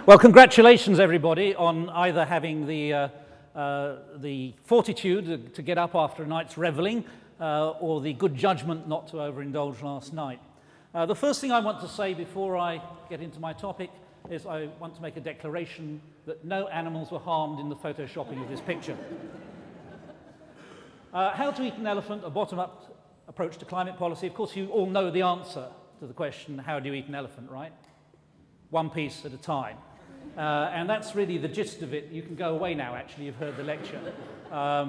Well, congratulations, everybody, on either having the fortitude to get up after a night's reveling or the good judgment not to overindulge last night. The first thing I want to say before I get into my topic is I want to make a declaration that no animals were harmed in the photoshopping of this picture. How to eat an elephant, a bottom-up approach to climate policy. Of course, you all know the answer to the question, how do you eat an elephant, right? One piece at a time. And that's really the gist of it. You can go away now, actually, you've heard the lecture.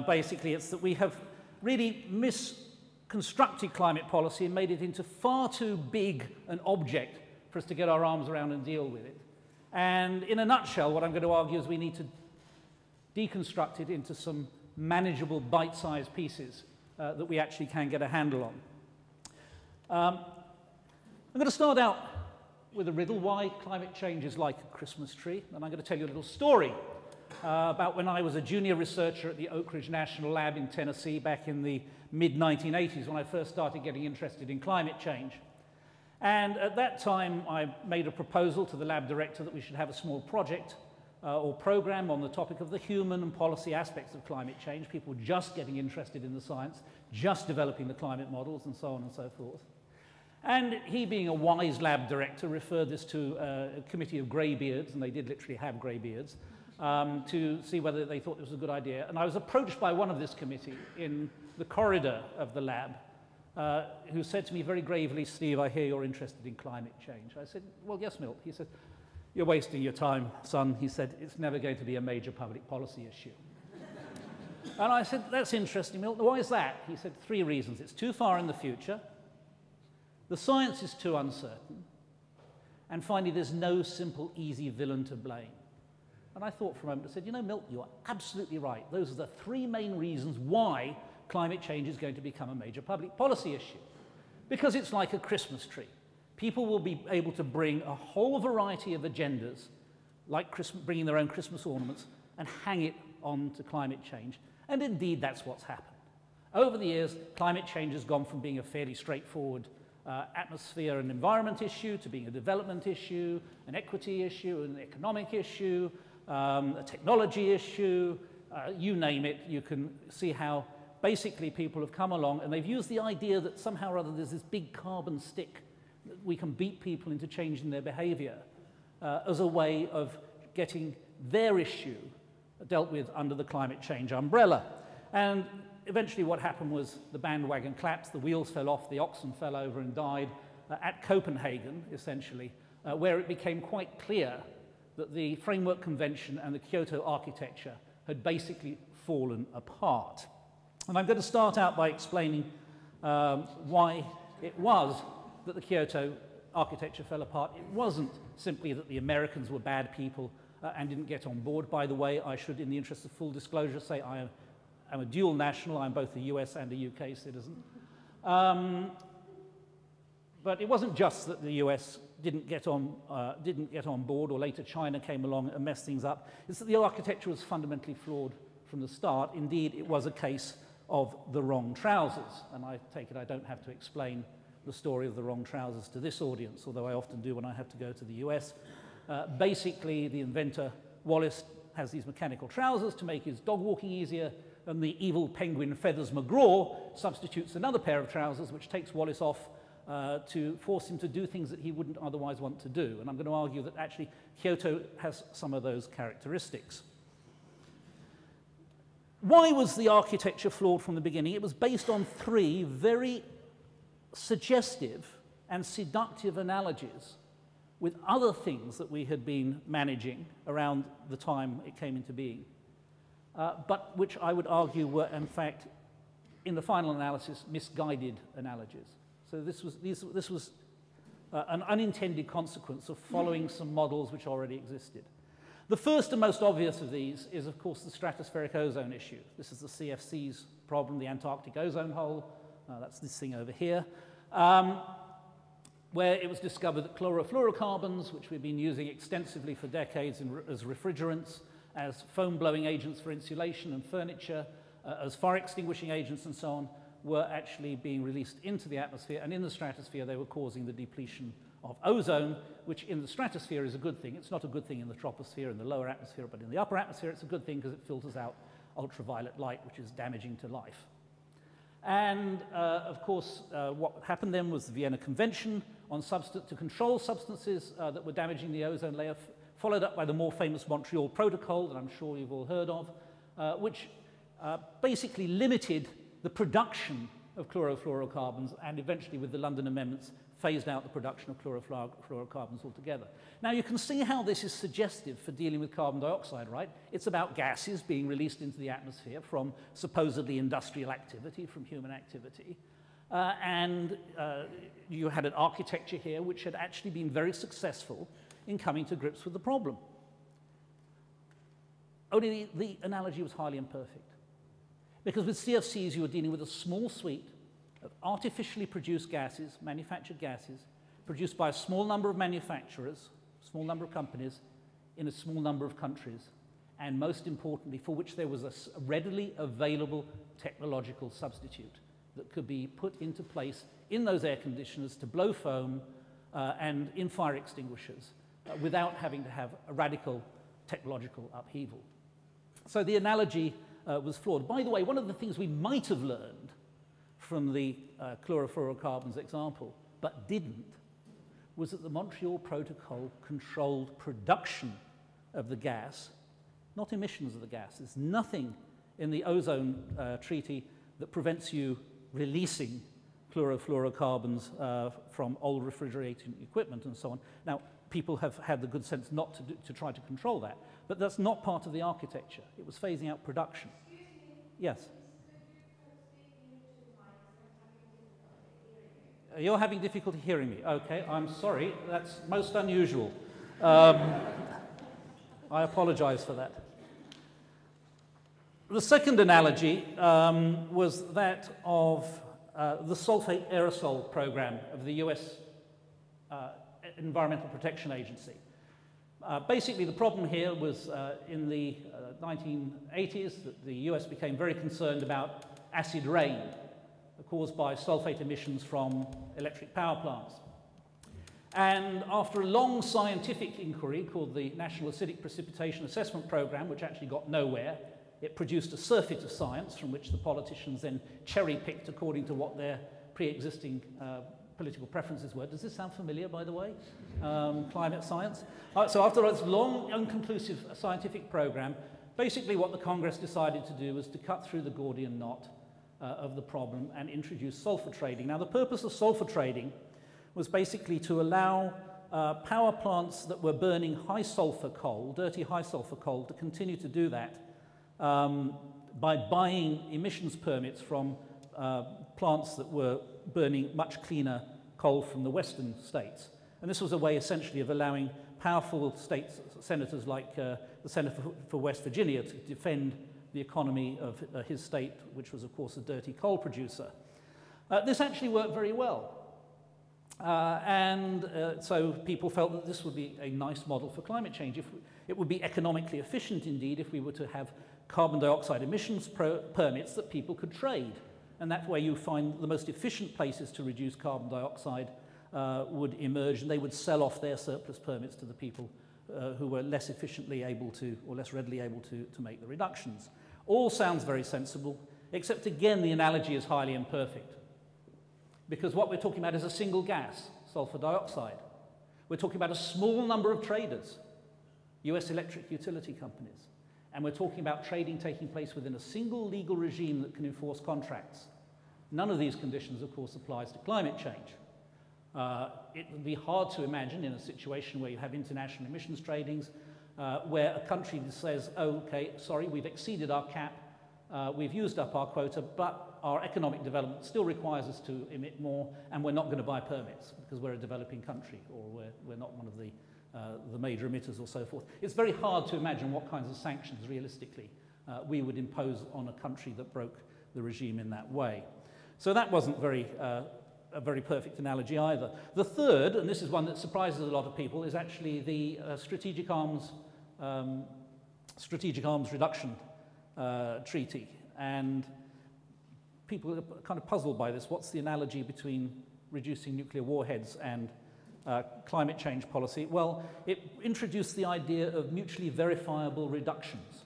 Basically, it's that we have really misconstructed climate policy and made it into far too big an object for us to get our arms around and deal with it. And in a nutshell, what I'm going to argue is we need to deconstruct it into some manageable bite-sized pieces that we actually can get a handle on. I'm going to start out with a riddle, why climate change is like a Christmas tree. And I'm going to tell you a little story about when I was a junior researcher at the Oak Ridge National Lab in Tennessee back in the mid-1980s when I first started getting interested in climate change. And at that time, I made a proposal to the lab director that we should have a small project or program on the topic of the human and policy aspects of climate change, people just getting interested in the science, just developing the climate models, and so on and so forth. And he, being a wise lab director, referred this to a committee of greybeards, and they did literally have greybeards, to see whether they thought this was a good idea. And I was approached by one of this committee in the corridor of the lab, who said to me very gravely, "Steve, I hear you're interested in climate change." I said, "Well, yes, Milt." He said, "You're wasting your time, son." He said, "It's never going to be a major public policy issue." And I said, "That's interesting, Milt. Why is that?" He said, 3 reasons. It's too far in the future. The science is too uncertain, and finally, there's no simple, easy villain to blame. And I thought for a moment, I said, you know, Milt, you're absolutely right. Those are the 3 main reasons why climate change is going to become a major public policy issue. Because it's like a Christmas tree. People will be able to bring a whole variety of agendas, like bringing their own Christmas ornaments, and hang it on to climate change. And indeed, that's what's happened. Over the years, climate change has gone from being a fairly straightforward atmosphere and environment issue to being a development issue, an equity issue, an economic issue, a technology issue, you name it. You can see how basically people have come along and they've used the idea that somehow or other there's this big carbon stick that we can beat people into changing their behavior as a way of getting their issue dealt with under the climate change umbrella. And eventually what happened was the bandwagon collapsed, the wheels fell off, the oxen fell over and died at Copenhagen, essentially, where it became quite clear that the Framework Convention and the Kyoto Architecture had basically fallen apart. And I'm going to start out by explaining why it was that the Kyoto Architecture fell apart. It wasn't simply that the Americans were bad people and didn't get on board. By the way, I should, in the interest of full disclosure, say I'm a dual national. I'm both a US and a UK citizen. But it wasn't just that the US didn't get on board, or later China came along and messed things up. It's that the architecture was fundamentally flawed from the start. Indeed, it was a case of the wrong trousers. And I take it I don't have to explain the story of the wrong trousers to this audience, although I often do when I have to go to the US. Basically, the inventor, Wallace, has these mechanical trousers to make his dog walking easier, and the evil penguin Feathers McGraw substitutes another pair of trousers, which takes Wallace off to force him to do things that he wouldn't otherwise want to do. And I'm going to argue that actually Kyoto has some of those characteristics. Why was the architecture flawed from the beginning? It was based on 3 very suggestive and seductive analogies with other things that we had been managing around the time it came into being, but which I would argue were, in fact, in the final analysis, misguided analogies. So this was an unintended consequence of following some models which already existed. The first and most obvious of these is, of course, the stratospheric ozone issue. This is the CFC's problem, the Antarctic ozone hole. That's this thing over here, where it was discovered that chlorofluorocarbons, which we've been using extensively for decades as refrigerants, as foam-blowing agents for insulation and furniture, as fire extinguishing agents and so on, were actually being released into the atmosphere, and in the stratosphere they were causing the depletion of ozone, which in the stratosphere is a good thing. It's not a good thing in the troposphere, in the lower atmosphere, but in the upper atmosphere it's a good thing because it filters out ultraviolet light, which is damaging to life. And of course, what happened then was the Vienna Convention on to control substances that were damaging the ozone layer, followed up by the more famous Montreal Protocol that I'm sure you've all heard of, which basically limited the production of chlorofluorocarbons, and eventually with the London Amendments phased out the production of chlorofluorocarbons altogether. Now you can see how this is suggestive for dealing with carbon dioxide, right? It's about gases being released into the atmosphere from supposedly industrial activity, from human activity. You had an architecture here which had actually been very successful in coming to grips with the problem. Only the analogy was highly imperfect. Because with CFCs you were dealing with a small suite of artificially produced gases, manufactured gases, produced by a small number of manufacturers, small number of companies, in a small number of countries, and most importantly, for which there was a readily available technological substitute that could be put into place in those air conditioners to blow foam and in fire extinguishers without having to have a radical technological upheaval. So the analogy was flawed. By the way, one of the things we might have learned from the chlorofluorocarbons example, but didn't, was that the Montreal Protocol controlled production of the gas, not emissions of the gas. There's nothing in the ozone treaty that prevents you releasing chlorofluorocarbons from old refrigerating equipment and so on. Now, people have had the good sense not to try to control that, but that's not part of the architecture. It was phasing out production. Excuse me. Yes? Could you speak into the mic? I'm having difficulty hearing you. You're having difficulty hearing me. Okay, I'm sorry. That's most unusual. I apologize for that. The second analogy was that of the sulfate aerosol program of the US Environmental Protection Agency. Basically, the problem here was in the 1980s that the US became very concerned about acid rain caused by sulfate emissions from electric power plants. And after a long scientific inquiry called the National Acidic Precipitation Assessment Program, which actually got nowhere, it produced a surfeit of science from which the politicians then cherry-picked according to what their pre-existing political preferences were. Does this sound familiar, by the way? Climate science. So after this long, unconclusive scientific program, basically what the Congress decided to do was to cut through the Gordian knot of the problem and introduce sulfur trading. Now, the purpose of sulfur trading was basically to allow power plants that were burning high sulfur coal, dirty high sulfur coal, to continue to do that by buying emissions permits from plants that were burning much cleaner coal from the western states. And this was a way essentially of allowing powerful state senators like the Senator for West Virginia to defend the economy of his state, which was of course a dirty coal producer. This actually worked very well. So people felt that this would be a nice model for climate change. It would be economically efficient indeed if we were to have carbon dioxide emissions permits that people could trade. And that way you find the most efficient places to reduce carbon dioxide would emerge, and they would sell off their surplus permits to the people who were less efficiently able to, or less readily able to make the reductions. All sounds very sensible, except again the analogy is highly imperfect. Because what we're talking about is a single gas, sulfur dioxide. We're talking about a small number of traders, US electric utility companies. And we're talking about trading taking place within a single legal regime that can enforce contracts. None of these conditions, of course, applies to climate change. It would be hard to imagine in a situation where you have international emissions tradings, where a country says, oh, okay, sorry, we've exceeded our cap, we've used up our quota, but our economic development still requires us to emit more, and we're not going to buy permits because we're a developing country, or we're not one of the major emitters or so forth. It's very hard to imagine what kinds of sanctions realistically we would impose on a country that broke the regime in that way. So that wasn't a very perfect analogy either. The third, and this is one that surprises a lot of people, is actually the strategic arms reduction treaty. And people are kind of puzzled by this. What's the analogy between reducing nuclear warheads and climate change policy? Well, it introduced the idea of mutually verifiable reductions.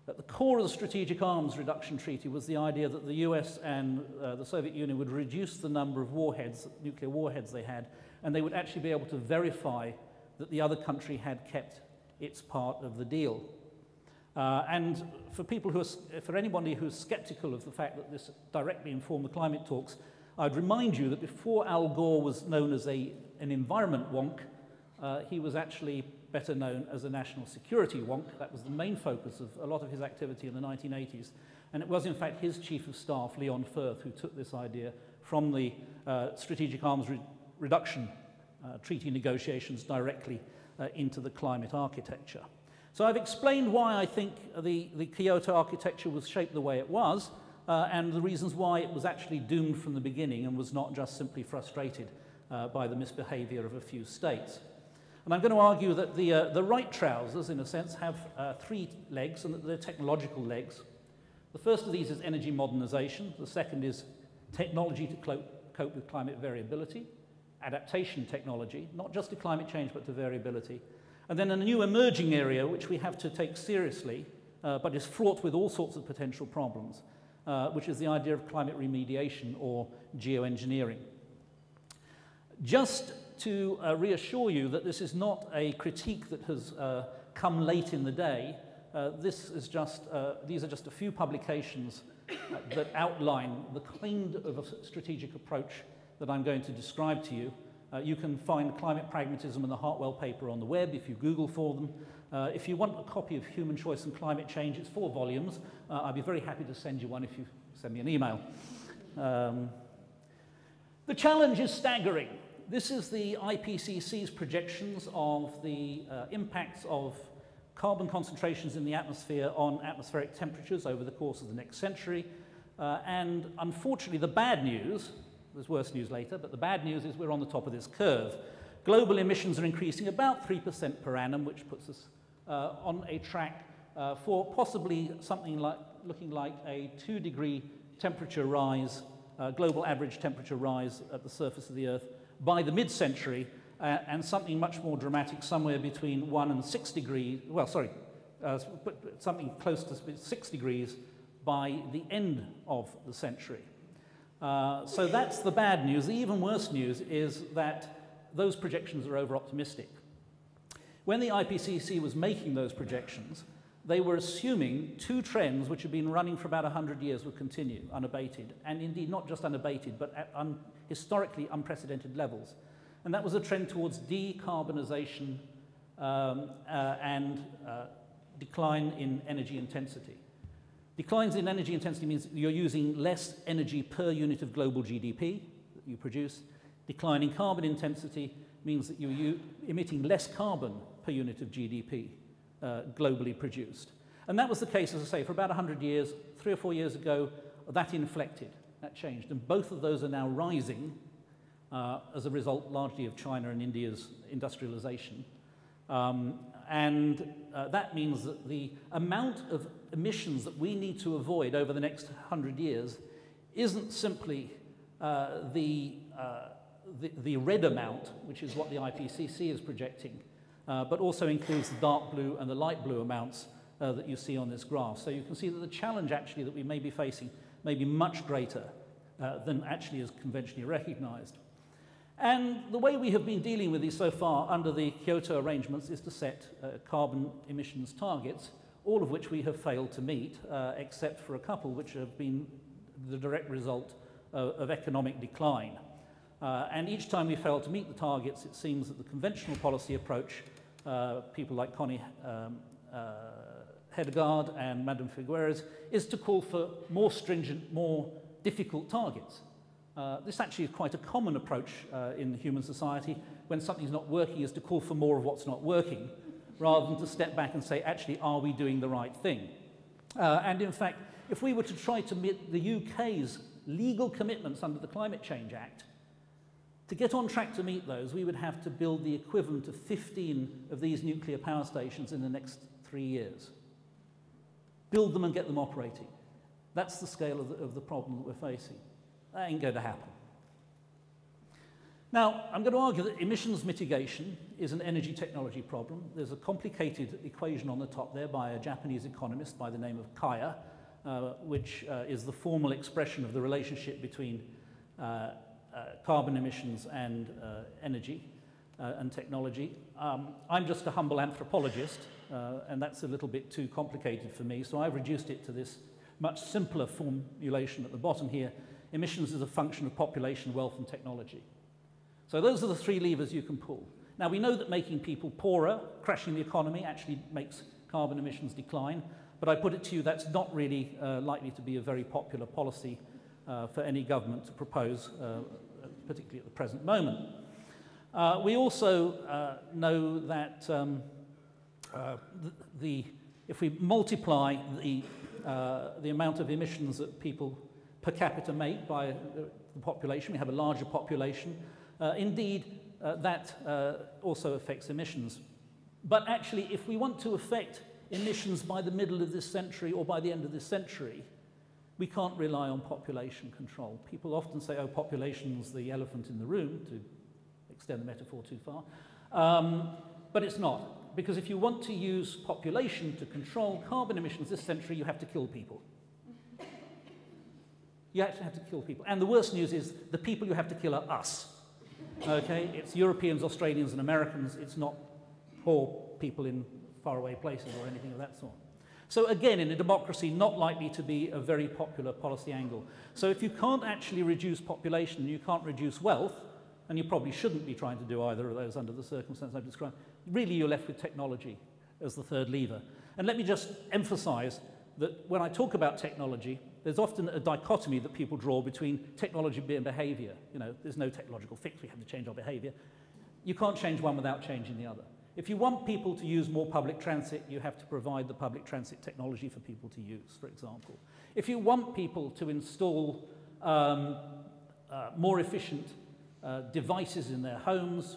At the core of the Strategic Arms Reduction Treaty was the idea that the US and the Soviet Union would reduce the number of warheads, nuclear warheads they had, and they would actually be able to verify that the other country had kept its part of the deal. And for people who are, for anybody who's skeptical of the fact that this directly informed the climate talks, I'd remind you that before Al Gore was known as an environment wonk, he was actually better known as a national security wonk. That was the main focus of a lot of his activity in the 1980s. And it was, in fact, his chief of staff, Leon Firth, who took this idea from the Strategic Arms Reduction Treaty negotiations directly into the climate architecture. So I've explained why I think the Kyoto architecture was shaped the way it was, and the reasons why it was actually doomed from the beginning and was not just simply frustrated by the misbehavior of a few states. And I'm going to argue that the right trousers, in a sense, have three legs, and that they're technological legs. The first of these is energy modernization. The second is technology to cope with climate variability, adaptation technology, not just to climate change, but to variability. And then a new emerging area, which we have to take seriously, but is fraught with all sorts of potential problems, which is the idea of climate remediation or geoengineering. Just to reassure you that this is not a critique that has come late in the day, these are just a few publications that outline the kind of a strategic approach that I'm going to describe to you. You can find Climate Pragmatism and the Hartwell paper on the web if you Google for them. If you want a copy of Human Choice and Climate Change, it's 4 volumes. I'd be very happy to send you one if you send me an email. The challenge is staggering. This is the IPCC's projections of the impacts of carbon concentrations in the atmosphere on atmospheric temperatures over the course of the next century. And unfortunately, the bad news, there's worse news later, but the bad news is we're on the top of this curve. Global emissions are increasing about 3% per annum, which puts us on a track for possibly something like, looking like a 2-degree temperature rise, global average temperature rise at the surface of the Earth by the mid-century, and something much more dramatic, somewhere between 1 and 6 degrees, well, sorry, something close to 6 degrees by the end of the century. So that's the bad news. The even worse news is that those projections are over-optimistic. When the IPCC was making those projections, they were assuming 2 trends which had been running for about 100 years would continue unabated, and indeed not just unabated, but at historically unprecedented levels. And that was a trend towards decarbonization and decline in energy intensity. Declines in energy intensity means you're using less energy per unit of global GDP that you produce. Decline in carbon intensity means that you're emitting less carbon per unit of GDP globally produced. And that was the case, as I say, for about 100 years. 3 or 4 years ago, that inflected, that changed. And both of those are now rising as a result largely of China and India's industrialization. That means that the amount of emissions that we need to avoid over the next 100 years isn't simply the red amount, which is what the IPCC is projecting, but also includes the dark blue and the light blue amounts that you see on this graph. So you can see that the challenge actually that we may be facing may be much greater than actually is conventionally recognized. And the way we have been dealing with these so far under the Kyoto arrangements is to set carbon emissions targets, all of which we have failed to meet, except for a couple which have been the direct result of economic decline. And each time we fail to meet the targets, it seems that the conventional policy approach, people like Connie Hedegaard and Madame Figueres, is to call for more stringent, more difficult targets. This actually is quite a common approach in human society. When something's not working, is to call for more of what's not working, rather than to step back and say, actually, are we doing the right thing? And in fact, if we were to try to meet the UK's legal commitments under the Climate Change Act, to get on track to meet those, we would have to build the equivalent of 15 of these nuclear power stations in the next 3 years. Build them and get them operating. That's the scale of the problem that we're facing. That ain't going to happen. Now, I'm going to argue that emissions mitigation is an energy technology problem. There's a complicated equation on the top there by a Japanese economist by the name of Kaya, which is the formal expression of the relationship between carbon emissions and energy and technology. I'm just a humble anthropologist, and that's a little bit too complicated for me, so I've reduced it to this much simpler formulation at the bottom here. Emissions is a function of population, wealth, and technology. So those are the three levers you can pull. Now, we know that making people poorer, crashing the economy, actually makes carbon emissions decline, but I put it to you, that's not really likely to be a very popular policy for any government to propose, particularly at the present moment. We also know that if we multiply the amount of emissions that people per capita make by the population, we have a larger population. Indeed, that also affects emissions. But actually, if we want to affect emissions by the middle of this century or by the end of this century, we can't rely on population control. People often say, oh, population's the elephant in the room, to extend the metaphor too far. But it's not, because if you want to use population to control carbon emissions this century, you have to kill people. You actually have to kill people. And the worst news is the people you have to kill are us. Okay? It's Europeans, Australians, and Americans. It's not poor people in faraway places or anything of that sort. So again, in a democracy, not likely to be a very popular policy angle. So if you can't actually reduce population and you can't reduce wealth, and you probably shouldn't be trying to do either of those under the circumstances I've described, really you're left with technology as the third lever. And let me just emphasize that when I talk about technology, there's often a dichotomy that people draw between technology and behavior. You know, there's no technological fix, we have to change our behavior. You can't change one without changing the other. If you want people to use more public transit, you have to provide the public transit technology for people to use, for example. If you want people to install more efficient devices in their homes,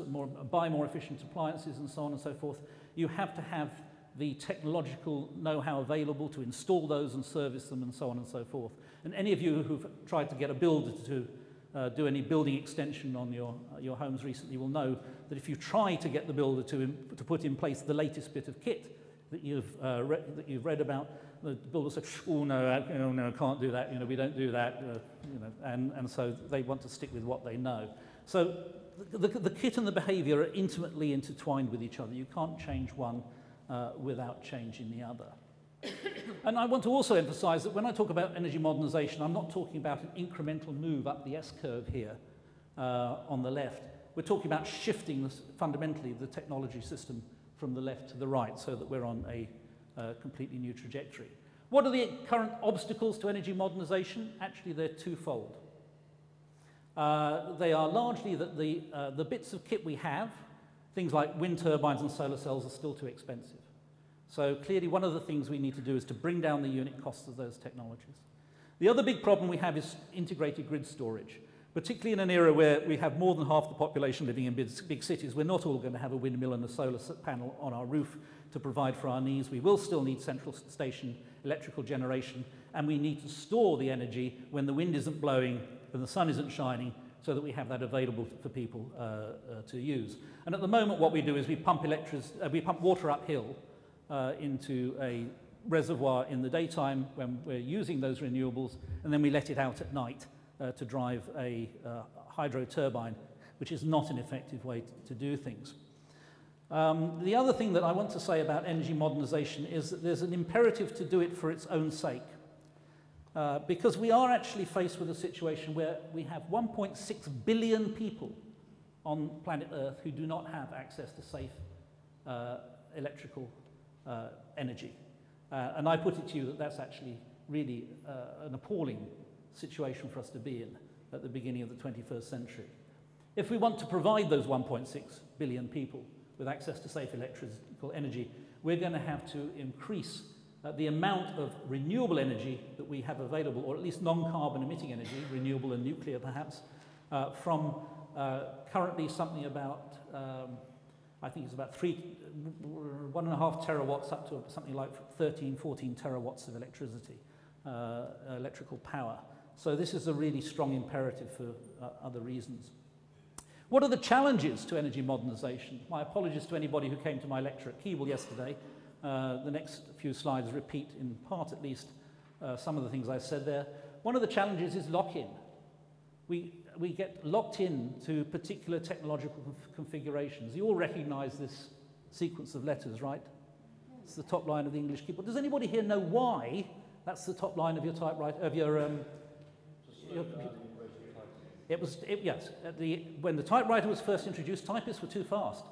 buy more efficient appliances and so on and so forth, you have to have the technological know-how available to install those and service them and so on and so forth. And any of you who've tried to get a builder to do any building extension on your homes recently will know that if you try to get the builder to put in place the latest bit of kit that you've read about, the builder says, oh no, I can't do that, we don't do that, and so they want to stick with what they know. So the kit and the behavior are intimately intertwined with each other. You can't change one without changing the other. And I want to also emphasize that when I talk about energy modernization, I'm not talking about an incremental move up the S-curve here on the left. We're talking about shifting fundamentally the technology system from the left to the right so that we're on a completely new trajectory. What are the current obstacles to energy modernization? Actually, they're twofold. They are largely that the bits of kit we have, things like wind turbines and solar cells, are still too expensive. So clearly one of the things we need to do is to bring down the unit costs of those technologies. The other big problem we have is integrated grid storage, particularly in an era where we have more than half the population living in big cities. We're not all going to have a windmill and a solar panel on our roof to provide for our needs. We will still need central station electrical generation, and we need to store the energy when the wind isn't blowing and the sun isn't shining, so that we have that available for people to use. And at the moment what we do is we pump water uphill into a reservoir in the daytime when we're using those renewables, and then we let it out at night to drive a hydro turbine, which is not an effective way to do things. The other thing that I want to say about energy modernization is that there's an imperative to do it for its own sake. Because we are actually faced with a situation where we have 1.6 billion people on planet Earth who do not have access to safe electrical energy. And I put it to you that that's actually really an appalling situation for us to be in at the beginning of the 21st century. If we want to provide those 1.6 billion people with access to safe electrical energy, we're going to have to increase the amount of renewable energy that we have available, or at least non-carbon emitting energy, renewable and nuclear perhaps, from currently something about, I think it's about 1.5 terawatts up to something like 13, 14 terawatts of electricity. electrical power. So this is a really strong imperative for other reasons. What are the challenges to energy modernization? My apologies to anybody who came to my lecture at Keble yesterday. The next few slides repeat, in part at least, some of the things I said there. One of the challenges is lock-in. We get locked in to particular technological configurations. You all recognize this sequence of letters, right? It's the top line of the English keyboard. Does anybody here know why that's the top line of your typewriter, of your computer? Yes. When the typewriter was first introduced, typists were too fast.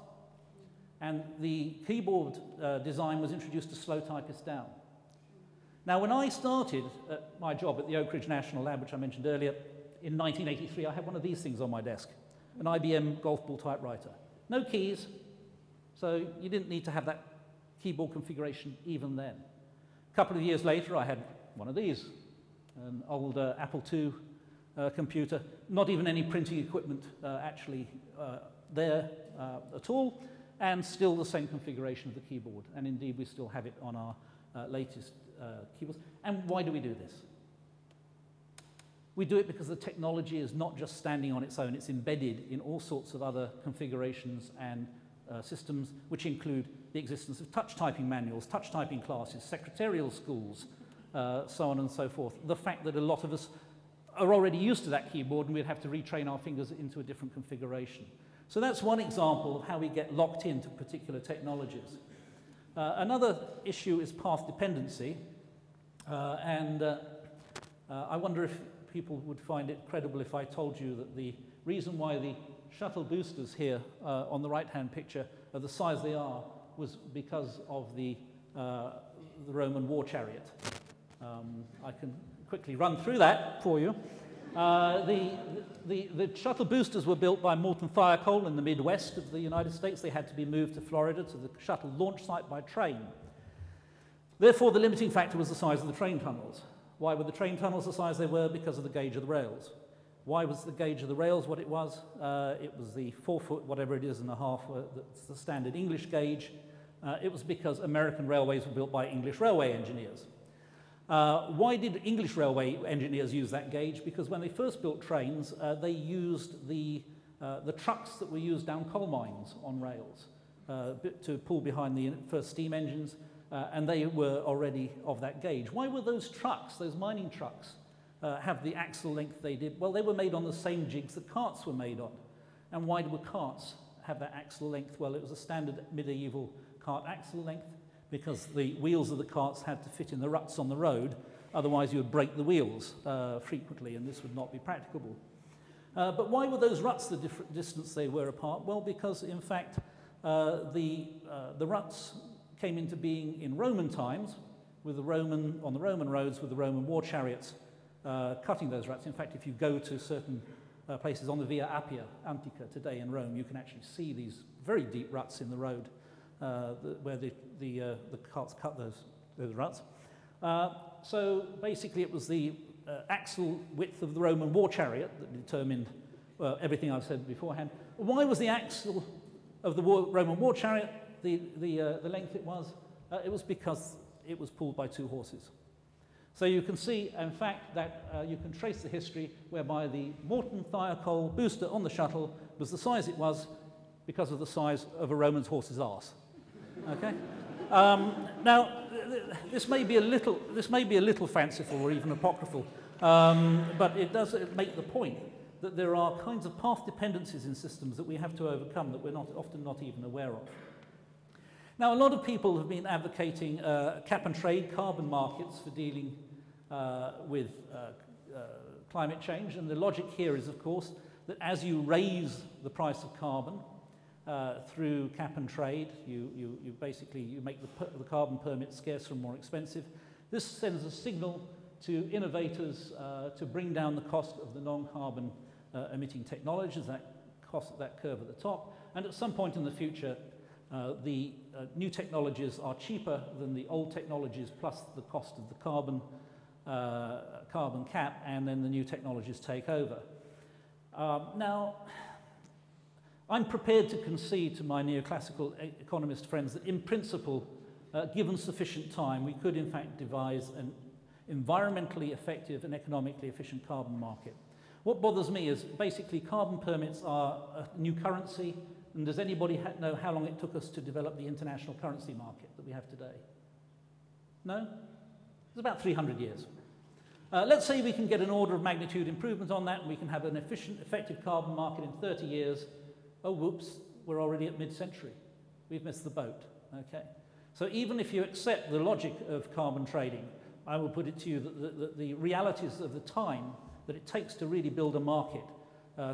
And the keyboard design was introduced to slow typists down. Now, when I started my job at the Oak Ridge National Lab, which I mentioned earlier, in 1983, I had one of these things on my desk, an IBM golf ball typewriter. No keys, so you didn't need to have that keyboard configuration even then. A couple of years later, I had one of these, an old Apple II computer, not even any printing equipment actually there at all, and still the same configuration of the keyboard. And indeed, we still have it on our latest keyboards. And why do we do this? We do it because the technology is not just standing on its own, it's embedded in all sorts of other configurations and systems, which include the existence of touch typing manuals, touch typing classes, secretarial schools, so on and so forth. The fact that a lot of us are already used to that keyboard and we'd have to retrain our fingers into a different configuration. So that's one example of how we get locked into particular technologies. Another issue is path dependency, I wonder if people would find it credible if I told you that the reason why the shuttle boosters here on the right-hand picture are the size they are was because of the Roman war chariot. I can quickly run through that for you. The shuttle boosters were built by Morton Thiokol in the Midwest of the United States. They had to be moved to Florida to the shuttle launch site by train. Therefore, the limiting factor was the size of the train tunnels. Why were the train tunnels the size they were? Because of the gauge of the rails. Why was the gauge of the rails what it was? It was the 4 foot, whatever it is, and a half, that's the standard English gauge. It was because American railways were built by English railway engineers. Why did English railway engineers use that gauge? Because when they first built trains, they used the trucks that were used down coal mines on rails to pull behind the first steam engines, and they were already of that gauge. Why were those trucks, those mining trucks, have the axle length they did? Well, they were made on the same jigs that carts were made on. And why were carts have that axle length? Well, it was a standard medieval cart axle length, because the wheels of the carts had to fit in the ruts on the road, otherwise you would break the wheels frequently, and this would not be practicable. But why were those ruts the different distance they were apart? Well, because in fact the ruts came into being in Roman times with on the Roman roads with the Roman war chariots cutting those ruts. In fact, if you go to certain places on the Via Appia Antica today in Rome, you can actually see these very deep ruts in the road where the carts cut those ruts. So basically it was the axle width of the Roman war chariot that determined everything I've said beforehand. Why was the axle of the Roman war chariot the length it was? It was because it was pulled by 2 horses. So you can see, in fact, that you can trace the history whereby the Morton Thiokol booster on the shuttle was the size it was because of the size of a Roman's horse's arse. Okay. Now, this may be a little fanciful or even apocryphal, but it does make the point that there are kinds of path dependencies in systems that we have to overcome that we're often not even aware of. Now, a lot of people have been advocating cap and trade carbon markets for dealing with climate change, and the logic here is, of course, that as you raise the price of carbon through cap and trade, you basically make the carbon permit scarcer and more expensive. This sends a signal to innovators to bring down the cost of the non-carbon emitting technologies, that curve at the top, and at some point in the future, the new technologies are cheaper than the old technologies plus the cost of the carbon cap, and then the new technologies take over. Now, I'm prepared to concede to my neoclassical economist friends that in principle, given sufficient time, we could in fact devise an environmentally effective and economically efficient carbon market. What bothers me is basically carbon permits are a new currency, and does anybody know how long it took us to develop the international currency market that we have today? No? It's about 300 years. Let's say we can get an order of magnitude improvement on that and we can have an efficient, effective carbon market in 30 years. Oh, whoops, we're already at mid-century. We've missed the boat, okay? So even if you accept the logic of carbon trading, I will put it to you that the realities of the time that it takes to really build a market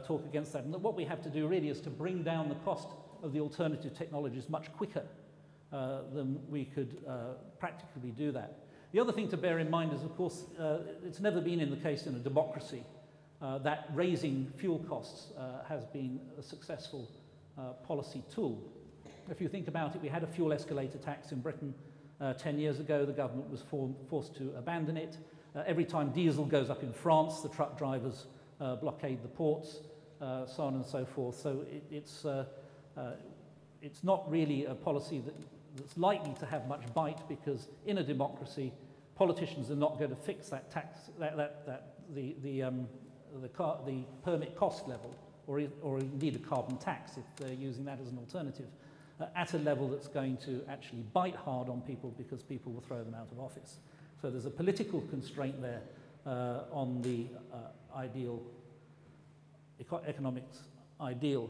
talk against that. And that what we have to do really is to bring down the cost of the alternative technologies much quicker than we could practically do that. The other thing to bear in mind is, of course, it's never been in the case in a democracy that raising fuel costs has been a successful policy tool. If you think about it, we had a fuel escalator tax in Britain 10 years ago. The government was forced to abandon it. Every time diesel goes up in France, the truck drivers blockade the ports, so on and so forth. So it's not really a policy that's likely to have much bite, because in a democracy, politicians are not going to fix that tax, the permit cost level, or indeed a carbon tax if they're using that as an alternative, at a level that's going to actually bite hard on people, because people will throw them out of office. So there's a political constraint there on the ideal, economics ideal.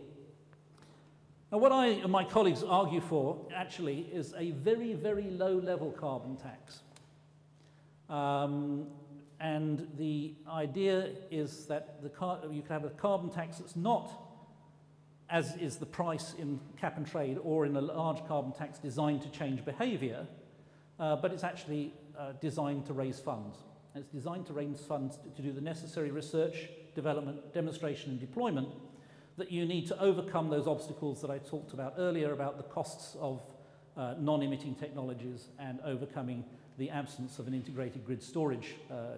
Now, what I and my colleagues argue for, actually, is a very, very low-level carbon tax. And the idea is that you can have a carbon tax that's not, as is the price in cap and trade or in a large carbon tax, designed to change behavior, but it's actually designed to raise funds. And it's designed to raise funds to do the necessary research, development, demonstration, and deployment that you need to overcome those obstacles that I talked about earlier about the costs of non-emitting technologies and overcoming the absence of an integrated grid storage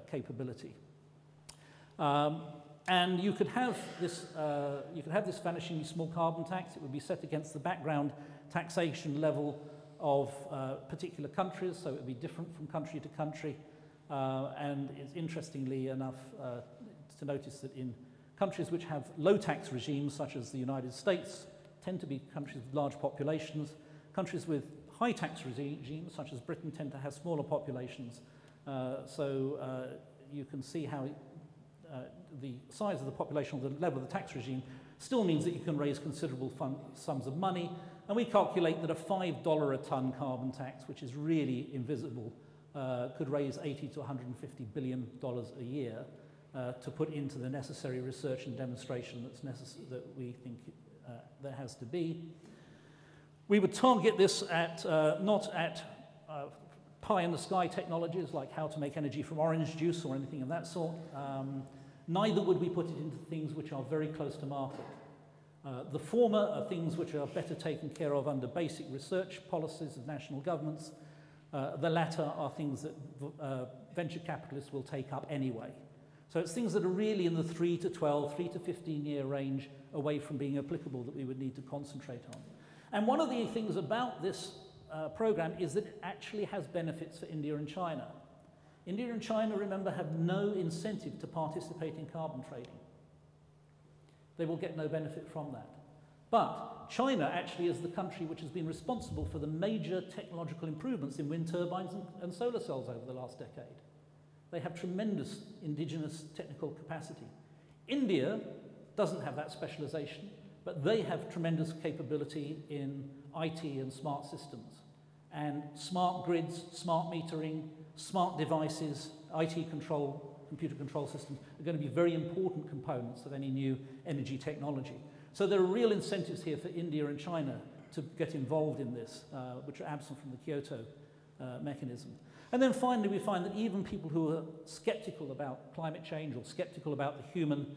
capability. And you could have this vanishingly small carbon tax. It would be set against the background taxation level of particular countries, so it would be different from country to country. And it's interestingly enough to notice that in countries which have low tax regimes, such as the United States, tend to be countries with large populations. Countries with high tax regimes, such as Britain, tend to have smaller populations. So you can see how the size of the population, or the level of the tax regime, still means that you can raise considerable sums of money. And we calculate that a $5 a ton carbon tax, which is really invisible, could raise $80 to $150 billion a year to put into the necessary research and demonstration that we think there has to be. We would target this at not at pie-in-the-sky technologies like how to make energy from orange juice or anything of that sort. Neither would we put it into things which are very close to market. The former are things which are better taken care of under basic research policies of national governments. The latter are things that venture capitalists will take up anyway. So it's things that are really in the 3 to 12, 3 to 15-year range away from being applicable that we would need to concentrate on. And one of the things about this program is that it actually has benefits for India and China. India and China, remember, have no incentive to participate in carbon trading. They will get no benefit from that. But China actually is the country which has been responsible for the major technological improvements in wind turbines and solar cells over the last decade. They have tremendous indigenous technical capacity. India doesn't have that specialization, but they have tremendous capability in IT and smart systems. And smart grids, smart metering, smart devices, IT control, computer control systems are going to be very important components of any new energy technology. So there are real incentives here for India and China to get involved in this, which are absent from the Kyoto mechanism. And then finally, we find that even people who are skeptical about climate change or skeptical about the human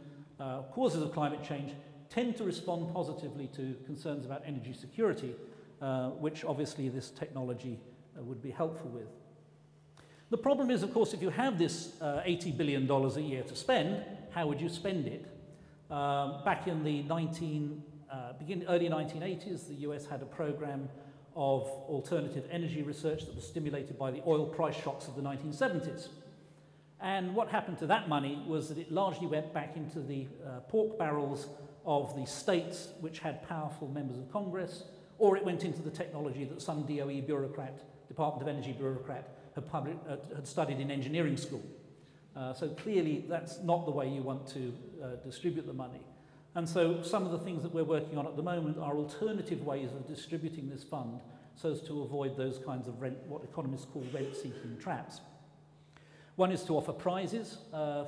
causes of climate change tend to respond positively to concerns about energy security, which obviously this technology would be helpful with. The problem is, of course, if you have this $80 billion a year to spend, how would you spend it? Back in the early 1980s, the US had a program of alternative energy research that was stimulated by the oil price shocks of the 1970s. And what happened to that money was that it largely went back into the pork barrels of the states which had powerful members of Congress, or it went into the technology that some DOE bureaucrat, Department of Energy bureaucrat, had studied in engineering school. So clearly that's not the way you want to distribute the money. And so some of the things that we're working on at the moment are alternative ways of distributing this fund so as to avoid those kinds of what economists call rent-seeking traps. One is to offer prizes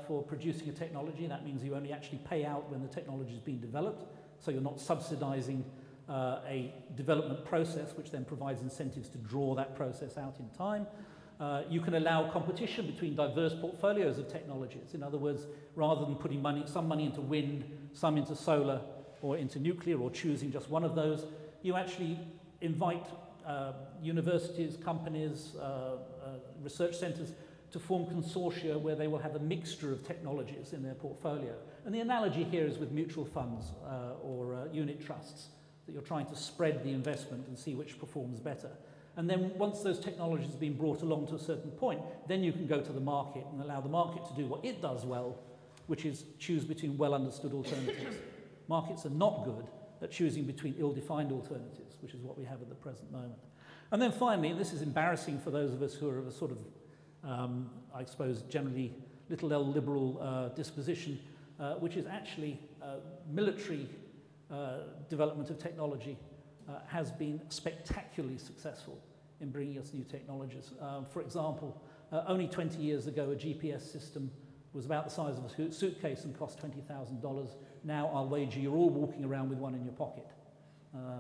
for producing a technology. That means you only actually pay out when the technology has been developed, so you're not subsidizing a development process which then provides incentives to draw that process out in time. You can allow competition between diverse portfolios of technologies. In other words, rather than putting some money into wind, some into solar or into nuclear, or choosing just one of those, you actually invite universities, companies, research centers to form consortia where they will have a mixture of technologies in their portfolio. And the analogy here is with mutual funds or unit trusts, that you're trying to spread the investment and see which performs better. And then once those technologies have been brought along to a certain point, then you can go to the market and allow the market to do what it does well, which is choose between well-understood alternatives. Markets are not good at choosing between ill-defined alternatives, which is what we have at the present moment. And then finally, and this is embarrassing for those of us who are of a sort of, I suppose, generally little L liberal disposition, which is actually military development of technology has been spectacularly successful in bringing us new technologies. For example, only 20 years ago, a GPS system was about the size of a suitcase and cost $20,000. Now, I'll wager you're all walking around with one in your pocket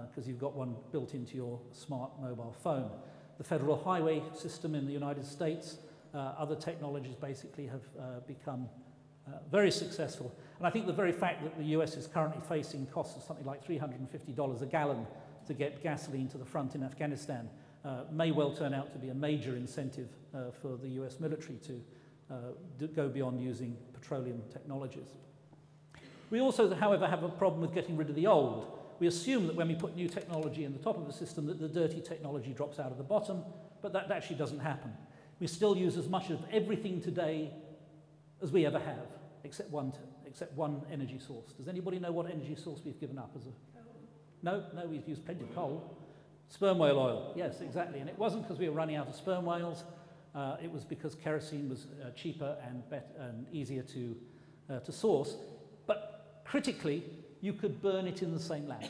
because you've got one built into your smart mobile phone. The federal highway system in the United States, other technologies basically have become very successful. And I think the very fact that the US is currently facing costs of something like $350 a gallon to get gasoline to the front in Afghanistan may well turn out to be a major incentive for the US military to go beyond using petroleum technologies. We also, however, have a problem with getting rid of the old. We assume that when we put new technology in the top of the system that the dirty technology drops out of the bottom, but that actually doesn't happen. We still use as much of everything today as we ever have, except one energy source. Does anybody know what energy source we've given up as a... No, we've used plenty of coal. Sperm whale oil, yes, exactly. And it wasn't because we were running out of sperm whales. It was because kerosene was cheaper and easier to source. But critically, you could burn it in the same lab.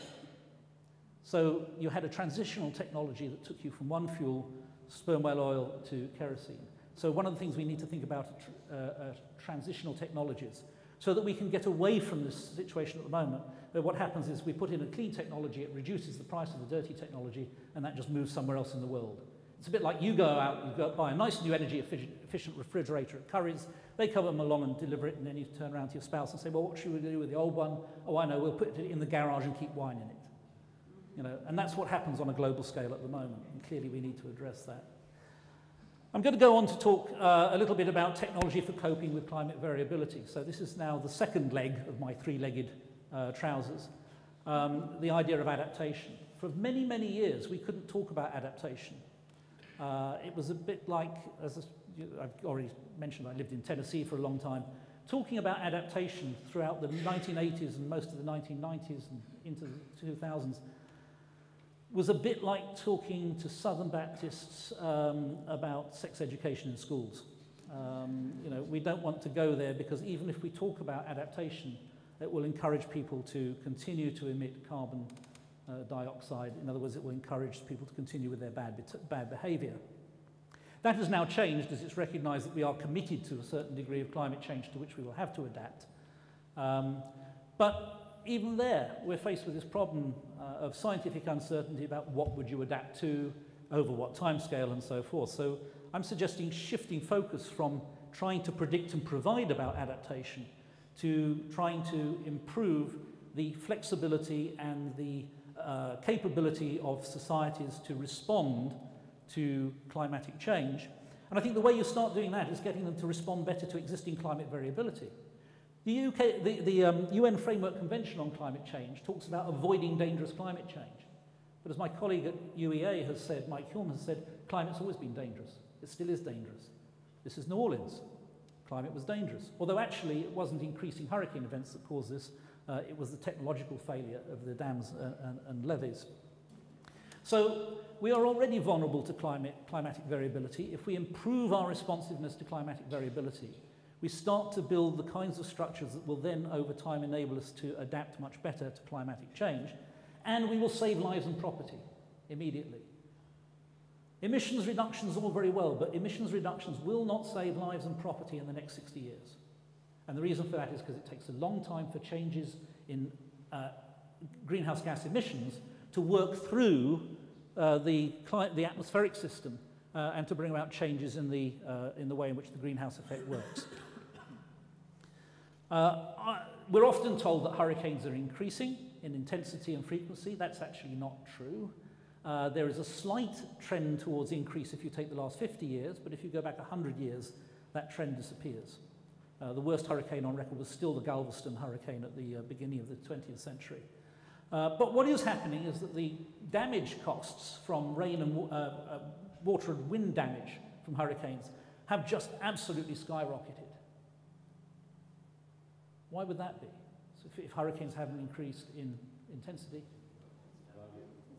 So you had a transitional technology that took you from one fuel, sperm whale oil, to kerosene. So one of the things we need to think about are transitional technologies so that we can get away from this situation at the moment where what happens is we put in a clean technology, it reduces the price of the dirty technology, and that just moves somewhere else in the world. It's a bit like you go out, you go buy a nice new energy efficient refrigerator at Currys, they come along and deliver it, and then you turn around to your spouse and say, well, what should we do with the old one? Oh, I know, we'll put it in the garage and keep wine in it. You know, and that's what happens on a global scale at the moment, and clearly we need to address that. I'm going to go on to talk a little bit about technology for coping with climate variability. So this is now the second leg of my three-legged trousers, the idea of adaptation. For many, many years, we couldn't talk about adaptation. It was a bit like, as I've already mentioned, I lived in Tennessee for a long time. Talking about adaptation throughout the 1980s and most of the 1990s and into the 2000s was a bit like talking to Southern Baptists about sex education in schools. You know, we don't want to go there because even if we talk about adaptation, it will encourage people to continue to emit carbon dioxide. In other words, it will encourage people to continue with their bad behavior. That has now changed as it's recognized that we are committed to a certain degree of climate change to which we will have to adapt. But even there, we're faced with this problem of scientific uncertainty about what would you adapt to, over what timescale, and so forth. So I'm suggesting shifting focus from trying to predict and provide about adaptation to trying to improve the flexibility and the capability of societies to respond to climatic change. And I think the way you start doing that is getting them to respond better to existing climate variability. The UN Framework Convention on Climate Change talks about avoiding dangerous climate change. But as my colleague at UEA has said, Mike Hulme has said, climate's always been dangerous. It still is dangerous. This is New Orleans. climate was dangerous. Although actually it wasn't increasing hurricane events that caused this, it was the technological failure of the dams and levees. So we are already vulnerable to climatic variability. If we improve our responsiveness to climatic variability, we start to build the kinds of structures that will then over time enable us to adapt much better to climatic change, and we will save lives and property immediately. Emissions reductions are all very well, but emissions reductions will not save lives and property in the next 60 years. And the reason for that is because it takes a long time for changes in greenhouse gas emissions to work through the atmospheric system and to bring about changes in the way in which the greenhouse effect works. We're often told that hurricanes are increasing in intensity and frequency. That's actually not true. There is a slight trend towards increase if you take the last 50 years, but if you go back 100 years, that trend disappears. The worst hurricane on record was still the Galveston hurricane at the beginning of the 20th century. But what is happening is that the damage costs from rain and water and wind damage from hurricanes have just absolutely skyrocketed. Why would that be? So if hurricanes haven't increased in intensity,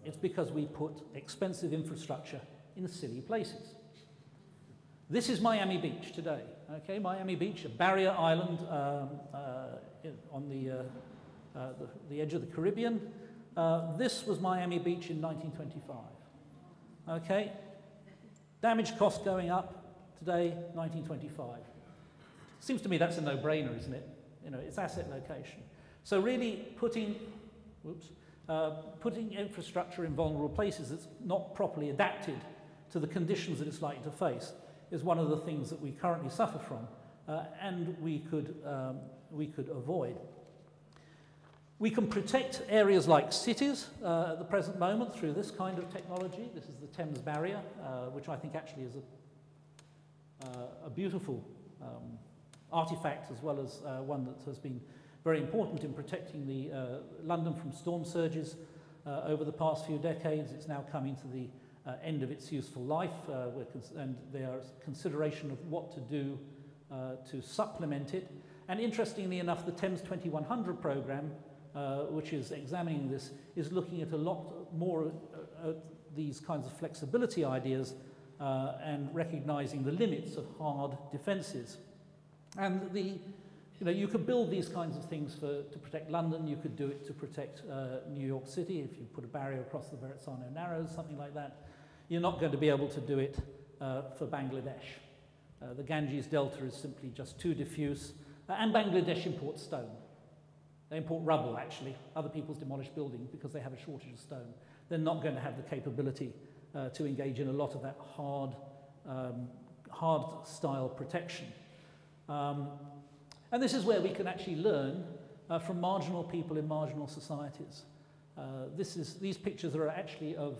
it's because we put expensive infrastructure in silly places. This is Miami Beach today. Okay, Miami Beach, a barrier island on the edge of the Caribbean. This was Miami Beach in 1925. Okay, damage cost going up today, 1925. Seems to me that's a no-brainer, isn't it? You know, it's asset location. So really putting infrastructure in vulnerable places that's not properly adapted to the conditions that it's likely to face is one of the things that we currently suffer from, and we could avoid. We can protect areas like cities at the present moment through this kind of technology. This is the Thames Barrier, which I think actually is a beautiful artifact, as well as one that has been very important in protecting London from storm surges over the past few decades. It's now coming to the end of its useful life, and there's consideration of what to do to supplement it. And interestingly enough, the Thames 2100 programme, which is examining this, is looking at a lot more these kinds of flexibility ideas and recognising the limits of hard defences. And you could build these kinds of things to protect London. You could do it to protect New York City if you put a barrier across the Verrazzano Narrows, something like that. You're not going to be able to do it for Bangladesh. The Ganges Delta is simply just too diffuse. And Bangladesh imports stone. They import rubble, actually, other people's demolished buildings, because they have a shortage of stone. They're not going to have the capability to engage in a lot of that hard style protection. And this is where we can actually learn from marginal people in marginal societies. These pictures are actually of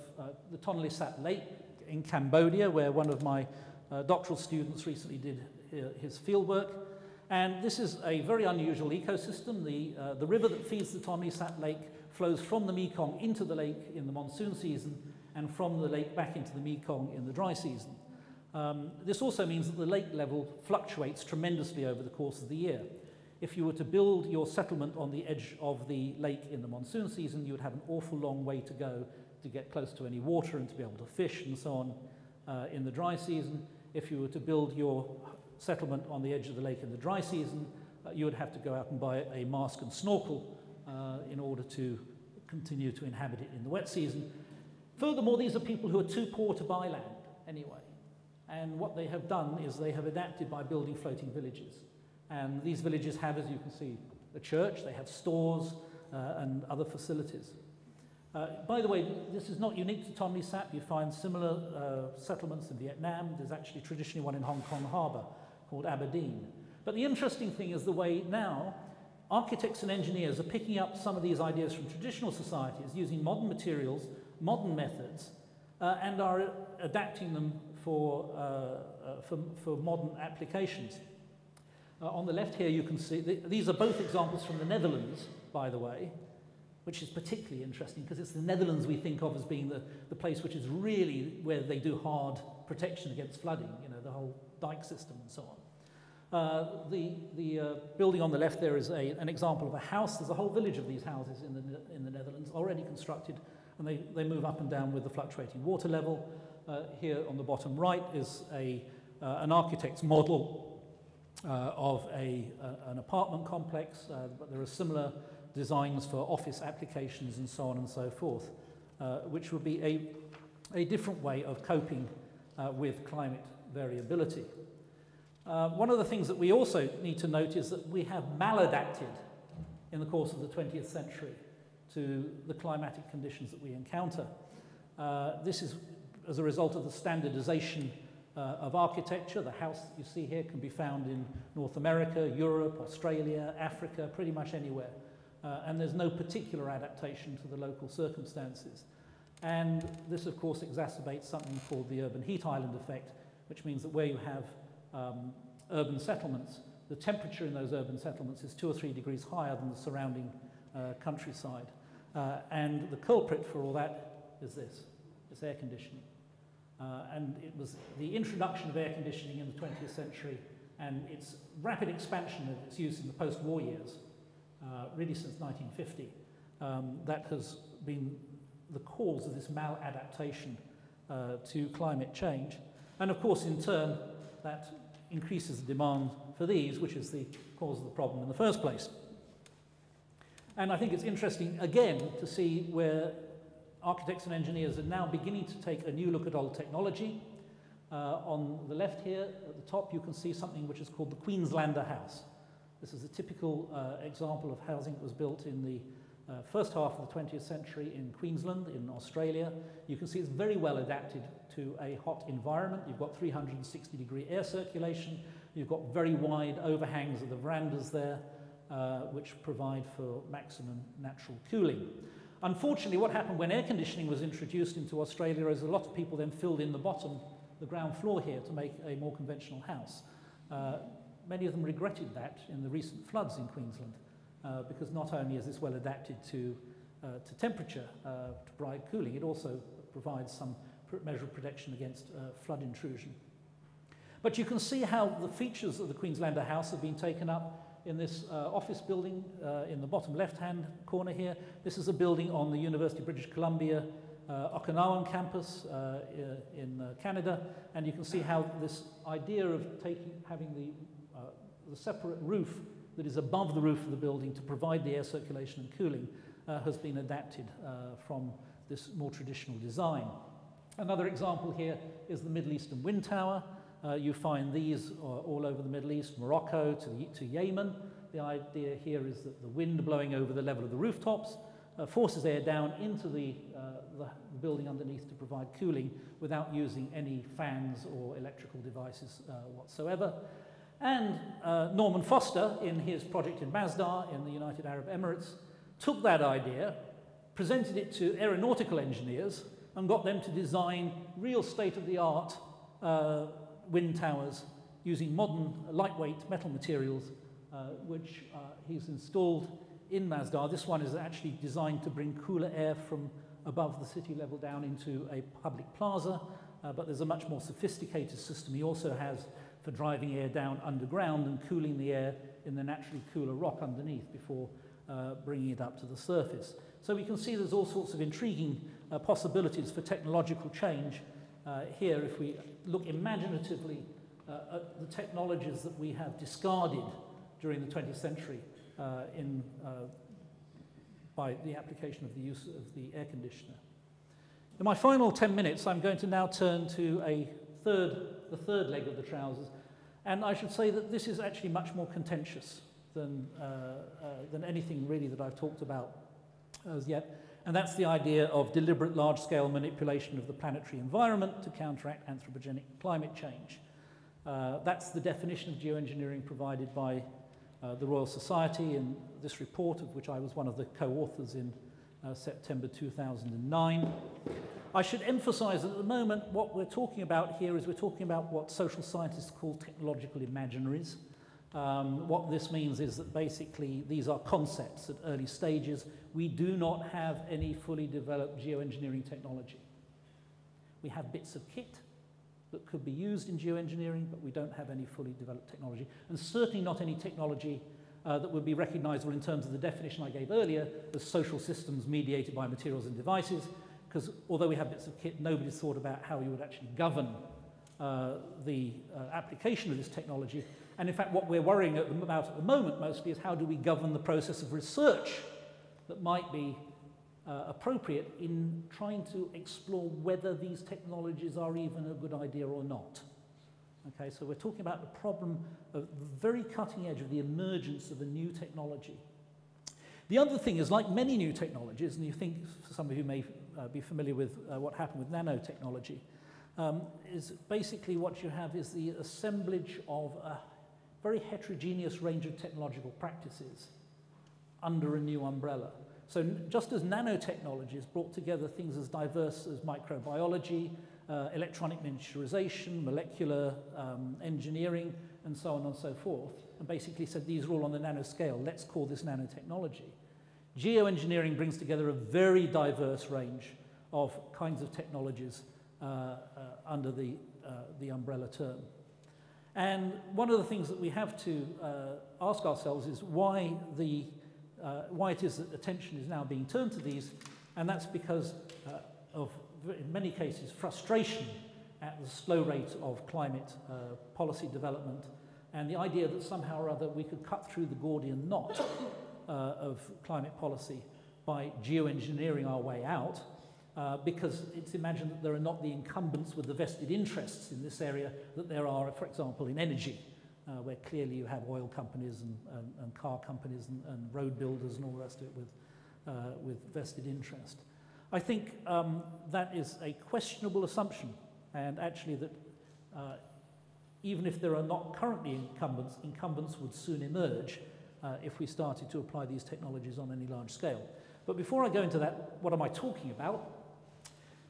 the Tonle Sap Lake in Cambodia, where one of my doctoral students recently did his fieldwork. And this is a very unusual ecosystem. The river that feeds the Tonle Sap Lake flows from the Mekong into the lake in the monsoon season, and from the lake back into the Mekong in the dry season. This also means that the lake level fluctuates tremendously over the course of the year. If you were to build your settlement on the edge of the lake in the monsoon season, you would have an awful long way to go to get close to any water and to be able to fish and so on in the dry season. If you were to build your settlement on the edge of the lake in the dry season, you would have to go out and buy a mask and snorkel in order to continue to inhabit it in the wet season. Furthermore, these are people who are too poor to buy land anyway. And what they have done is they have adapted by building floating villages. And these villages have, as you can see, a church, they have stores and other facilities. By the way, this is not unique to Tonle Sap. You find similar settlements in Vietnam. There's actually traditionally one in Hong Kong Harbour called Aberdeen. But the interesting thing is the way now architects and engineers are picking up some of these ideas from traditional societies using modern materials, modern methods, and are adapting them for modern applications. On the left here you can see, these are both examples from the Netherlands, by the way, which is particularly interesting because it's the Netherlands we think of as being the place which is really where they do hard protection against flooding, you know, the whole dike system and so The building on the left there is an example of a house. There's a whole village of these houses in the Netherlands already constructed, and they move up and down with the fluctuating water level. Here on the bottom right is an architect's model of an apartment complex, but there are similar designs for office applications and so on and so forth, which would be a different way of coping with climate variability. One of the things that we also need to note is that we have maladapted in the course of the 20th century to the climatic conditions that we encounter. This is as a result of the standardization of architecture. The house that you see here can be found in North America, Europe, Australia, Africa, pretty much anywhere. And there's no particular adaptation to the local circumstances. And this, of course, exacerbates something called the urban heat island effect, which means that where you have urban settlements, the temperature in those urban settlements is 2 or 3 degrees higher than the surrounding countryside. And the culprit for all that is this, it's air conditioning. And it was the introduction of air conditioning in the 20th century and its rapid expansion of its use in the post-war years, really since 1950, that has been the cause of this maladaptation to climate change. And of course, in turn, that increases the demand for these, which is the cause of the problem in the first place. And I think it's interesting, again, to see where architects and engineers are now beginning to take a new look at old technology. On the left here, at the top, you can see something which is called the Queenslander house. This is a typical example of housing that was built in the first half of the 20th century in Queensland, in Australia. You can see it's very well adapted to a hot environment. You've got 360-degree air circulation. You've got very wide overhangs of the verandas there, which provide for maximum natural cooling. Unfortunately, what happened when air conditioning was introduced into Australia is a lot of people then filled in the bottom, the ground floor here, to make a more conventional house. Many of them regretted that in the recent floods in Queensland, because not only is this well adapted to temperature, to provide cooling, it also provides some measure of protection against flood intrusion. But you can see how the features of the Queenslander house have been taken up in this office building in the bottom left-hand corner here. This is a building on the University of British Columbia Okinawan campus in Canada, and you can see how this idea of having the separate roof that is above the roof of the building to provide the air circulation and cooling has been adapted from this more traditional design. Another example here is the Middle Eastern Wind Tower. You find these all over the Middle East, Morocco to Yemen. The idea here is that the wind blowing over the level of the rooftops forces air down into the building underneath to provide cooling without using any fans or electrical devices whatsoever. And Norman Foster, in his project in Masdar in the United Arab Emirates, took that idea, presented it to aeronautical engineers, and got them to design real state-of-the-art wind towers using modern lightweight metal materials, which he's installed in Masdar. This one is actually designed to bring cooler air from above the city level down into a public plaza, but there's a much more sophisticated system he also has for driving air down underground and cooling the air in the naturally cooler rock underneath before bringing it up to the surface. So we can see there's all sorts of intriguing possibilities for technological change here if we look imaginatively at the technologies that we have discarded during the 20th century by the application of the use of the air conditioner. In my final 10 minutes, I'm going to now turn to the third leg of the trousers, and I should say that this is actually much more contentious than anything really that I've talked about as yet, and that's the idea of deliberate large-scale manipulation of the planetary environment to counteract anthropogenic climate change. That's the definition of geoengineering provided by the Royal Society in this report, of which I was one of the co-authors in September 2009. I should emphasize that at the moment what we're talking about here is we're talking about what social scientists call technological imaginaries. What this means is that basically these are concepts at early stages. We do not have any fully developed geoengineering technology. We have bits of kit, that could be used in geoengineering, but we don't have any fully developed technology, and certainly not any technology that would be recognizable in terms of the definition I gave earlier as social systems mediated by materials and devices, because although we have bits of kit, nobody's thought about how we would actually govern the application of this technology. And in fact, what we're worrying about at the moment mostly is how do we govern the process of research that might be appropriate in trying to explore whether these technologies are even a good idea or not. Okay, so we're talking about the problem of the very cutting edge of the emergence of a new technology. The other thing is, like many new technologies, and you think some of you may be familiar with what happened with nanotechnology, is basically what you have is the assemblage of a very heterogeneous range of technological practices under a new umbrella. So just as nanotechnologies brought together things as diverse as microbiology, electronic miniaturization, molecular engineering, and so on and so forth, and basically said these are all on the nanoscale, let's call this nanotechnology. Geoengineering brings together a very diverse range of kinds of technologies under the umbrella term. And one of the things that we have to ask ourselves is why it is that attention is now being turned to these, and that's because of, in many cases, frustration at the slow rate of climate policy development, and the idea that somehow or other we could cut through the Gordian knot of climate policy by geoengineering our way out, because it's imagined that there are not the incumbents with the vested interests in this area that there are, for example, in energy, where clearly you have oil companies and car companies and road builders and all the rest of it with vested interest. I think that is a questionable assumption, and actually that even if there are not currently incumbents would soon emerge if we started to apply these technologies on any large scale. But before I go into that, what am I talking about?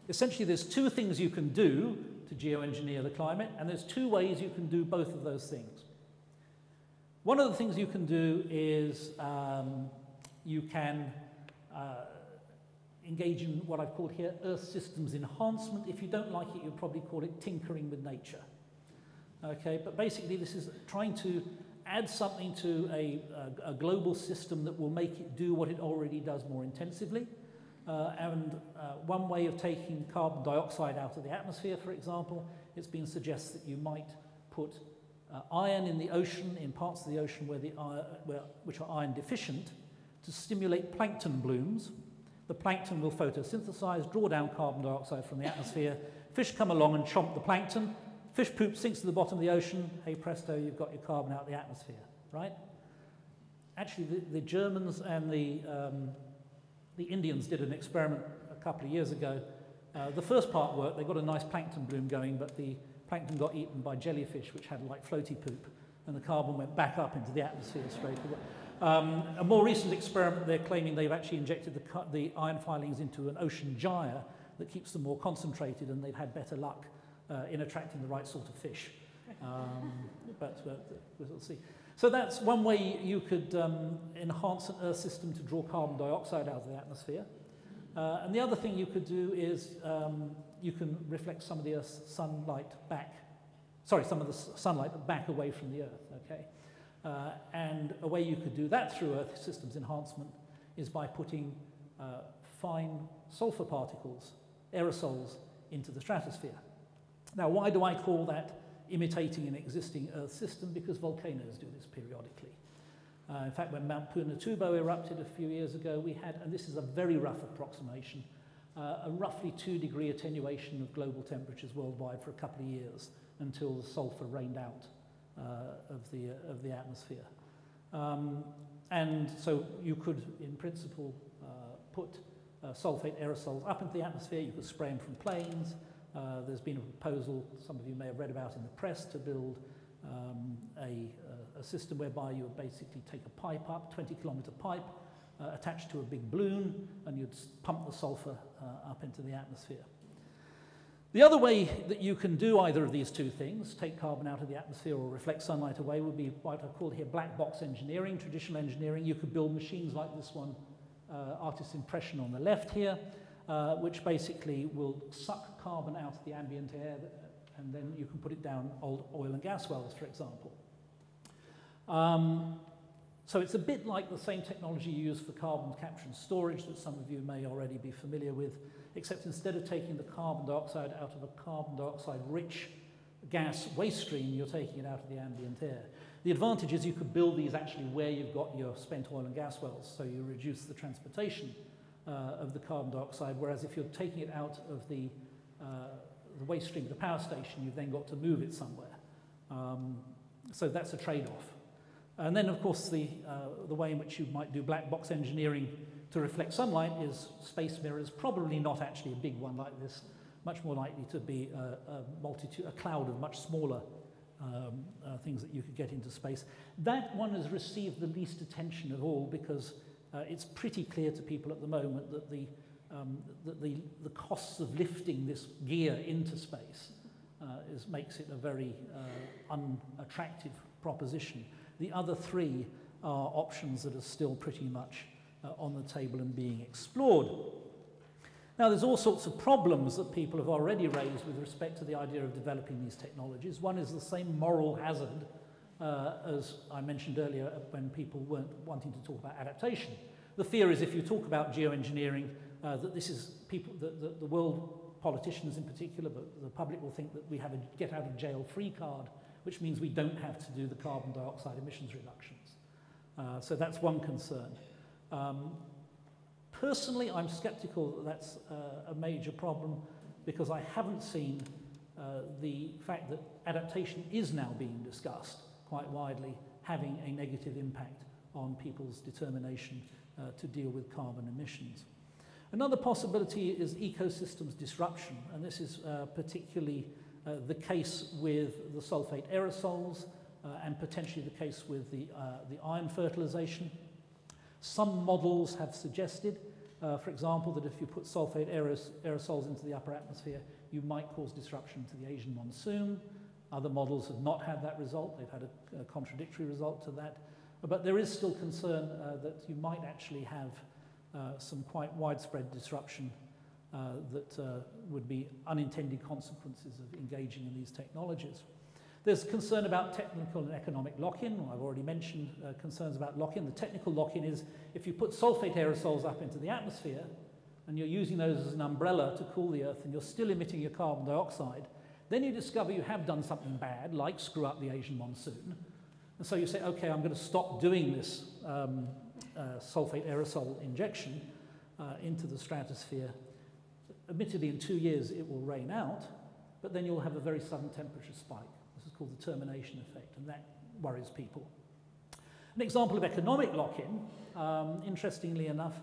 Essentially, there's two things you can do to geoengineer the climate, and there's two ways you can do both of those things. One of the things you can do is you can engage in what I've called here Earth systems enhancement. If you don't like it, you'll probably call it tinkering with nature. Okay, but basically this is trying to add something to a global system that will make it do what it already does more intensively. One way of taking carbon dioxide out of the atmosphere, for example, it's been suggested that you might put iron in the ocean, in parts of the ocean which are iron deficient, to stimulate plankton blooms. The plankton will photosynthesize, draw down carbon dioxide from the atmosphere. Fish come along and chomp the plankton. Fish poop sinks to the bottom of the ocean. Hey presto, you've got your carbon out of the atmosphere, right? Actually, the Germans and the Indians did an experiment a couple of years ago. The first part worked. They got a nice plankton bloom going, but the plankton got eaten by jellyfish, which had like floaty poop, and the carbon went back up into the atmosphere straight away. A more recent experiment, they're claiming they've actually injected the iron filings into an ocean gyre that keeps them more concentrated, and they've had better luck in attracting the right sort of fish. But we'll see. So that's one way you could enhance an Earth system to draw carbon dioxide out of the atmosphere. And the other thing you could do is you can reflect some of the Earth's sunlight back, some of the sunlight back away from the Earth, okay? And a way you could do that through Earth systems enhancement is by putting fine sulfur particles, aerosols, into the stratosphere. Now, why do I call that imitating an existing Earth system? Because volcanoes do this periodically. In fact, when Mount Pinatubo erupted a few years ago, we had, and this is a very rough approximation, a roughly 2-degree attenuation of global temperatures worldwide for a couple of years until the sulfur rained out of the atmosphere. And so you could, in principle, put sulfate aerosols up into the atmosphere. You could spray them from planes. There's been a proposal, some of you may have read about in the press, to build a system whereby you would basically take a pipe up, 20-kilometer pipe, attached to a big balloon, and you'd pump the sulfur up into the atmosphere. The other way that you can do either of these two things, take carbon out of the atmosphere or reflect sunlight away, would be what I call here black box engineering, traditional engineering. You could build machines like this one, artist's impression on the left here, which basically will suck carbon out of the ambient air and then you can put it down old oil and gas wells, for example. So it's a bit like the same technology used for carbon capture and storage that some of you may already be familiar with, except instead of taking the carbon dioxide out of a carbon dioxide-rich gas waste stream, you're taking it out of the ambient air. The advantage is you could build these actually where you've got your spent oil and gas wells, so you reduce the transportation of the carbon dioxide, whereas if you're taking it out of the waste stream at the power station, you've then got to move it somewhere. So that's a trade-off. And then, of course, the way in which you might do black box engineering to reflect sunlight is space mirrors, probably not actually a big one like this, much more likely to be a cloud of much smaller things that you could get into space. That one has received the least attention of all because it's pretty clear to people at the moment that the costs of lifting this gear into space makes it a very unattractive proposition. The other three are options that are still pretty much on the table and being explored. Now, there's all sorts of problems that people have already raised with respect to the idea of developing these technologies. One is the same moral hazard as I mentioned earlier when people weren't wanting to talk about adaptation. The fear is if you talk about geoengineering, that this is people, that the world politicians in particular, but the public will think that we have a get-out-of-jail-free card, which means we don't have to do the carbon dioxide emissions reductions. So that's one concern. Personally, I'm skeptical that that's a major problem because I haven't seen the fact that adaptation is now being discussed quite widely having a negative impact on people's determination to deal with carbon emissions. Another possibility is ecosystems disruption, and this is particularly the case with the sulfate aerosols and potentially the case with the iron fertilization. Some models have suggested, for example, that if you put sulfate aerosols into the upper atmosphere, you might cause disruption to the Asian monsoon. Other models have not had that result. They've had a contradictory result to that. But there is still concern that you might actually have some quite widespread disruption that would be unintended consequences of engaging in these technologies. There's concern about technical and economic lock-in. I've already mentioned concerns about lock-in. The technical lock-in is if you put sulfate aerosols up into the atmosphere and you're using those as an umbrella to cool the Earth and you're still emitting your carbon dioxide, then you discover you have done something bad, like screw up the Asian monsoon. And so you say, okay, I'm going to stop doing this sulfate aerosol injection into the stratosphere. Admittedly, in 2 years it will rain out, but then you'll have a very sudden temperature spike. This is called the termination effect, and that worries people. An example of economic lock-in, interestingly enough,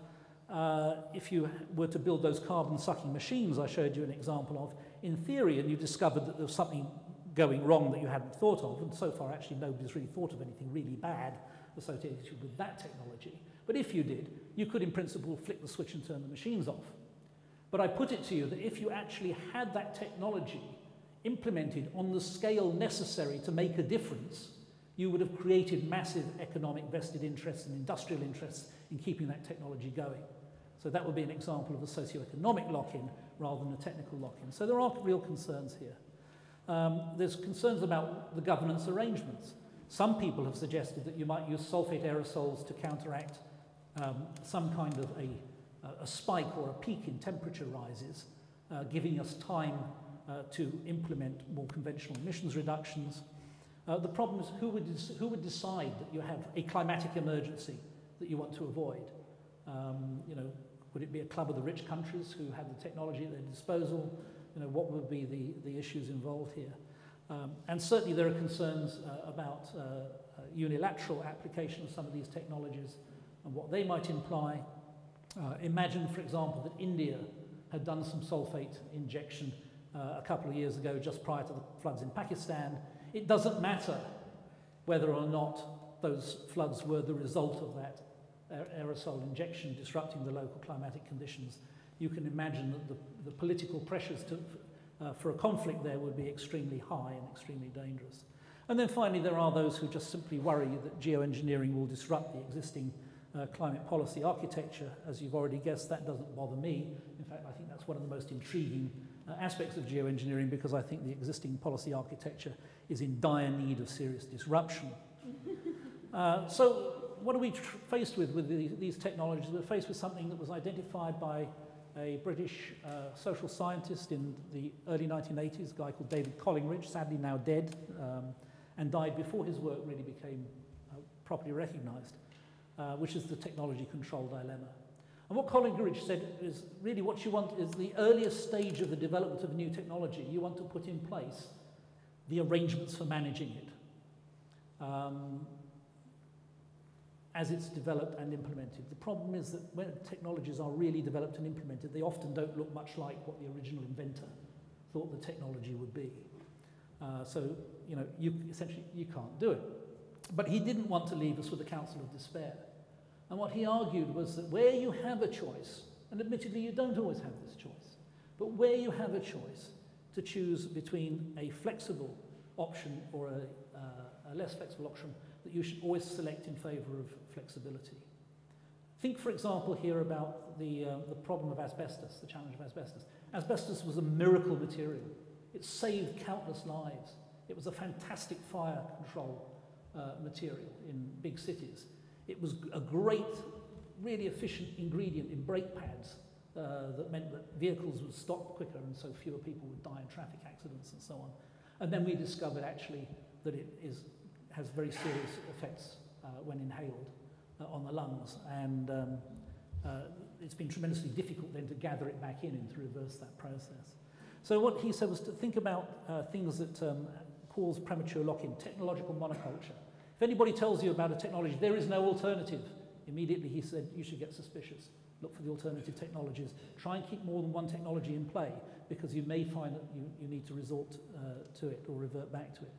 if you were to build those carbon-sucking machines I showed you an example of, in theory, and you discovered that there was something going wrong that you hadn't thought of, and so far actually nobody's really thought of anything really bad associated with that technology. But if you did, you could in principle flick the switch and turn the machines off. But I put it to you that if you actually had that technology implemented on the scale necessary to make a difference, you would have created massive economic vested interests and industrial interests in keeping that technology going. So that would be an example of a socio-economic lock-in rather than a technical lock-in. So there are real concerns here. There's concerns about the governance arrangements. Some people have suggested that you might use sulfate aerosols to counteract some kind of a spike or a peak in temperature rises, giving us time to implement more conventional emissions reductions. The problem is who would decide that you have a climatic emergency that you want to avoid? You know, would it be a club of the rich countries who have the technology at their disposal? You know, what would be the issues involved here? And certainly there are concerns about unilateral application of some of these technologies and what they might imply. Imagine, for example, that India had done some sulfate injection a couple of years ago just prior to the floods in Pakistan. It doesn't matter whether or not those floods were the result of that aerosol injection disrupting the local climatic conditions. You can imagine that the political pressures for a conflict there would be extremely high and extremely dangerous. And then finally, there are those who just simply worry that geoengineering will disrupt the existing climate policy architecture. As you've already guessed, that doesn't bother me. In fact, I think that's one of the most intriguing aspects of geoengineering because I think the existing policy architecture is in dire need of serious disruption. So what are we faced with these technologies? We're faced with something that was identified by a British social scientist in the early 1980s, a guy called David Collingridge, sadly now dead, and died before his work really became properly recognised, which is the technology control dilemma. And what Collingridge said is really what you want is the earliest stage of the development of a new technology. You want to put in place the arrangements for managing it as it's developed and implemented. The problem is that when technologies are really developed and implemented, they often don't look much like what the original inventor thought the technology would be. So, you know, essentially you can't do it. But he didn't want to leave us with a counsel of despair. And what he argued was that where you have a choice, and admittedly you don't always have this choice, but where you have a choice to choose between a flexible option or a less flexible option, that you should always select in favour of flexibility. Think, for example, here about the problem of asbestos, the challenge of asbestos. Asbestos was a miracle material. It saved countless lives. It was a fantastic fire control material in big cities. It was a great, really efficient ingredient in brake pads that meant that vehicles would stop quicker and so fewer people would die in traffic accidents and so on. And then we discovered actually that it has very serious effects when inhaled on the lungs, and it's been tremendously difficult then to gather it back in and to reverse that process. So what he said was to think about things that cause premature lock-in, technological monoculture. If anybody tells you about a technology, there is no alternative, immediately he said you should get suspicious. Look for the alternative technologies. Try and keep more than one technology in play, because you may find that you need to resort to it or revert back to it.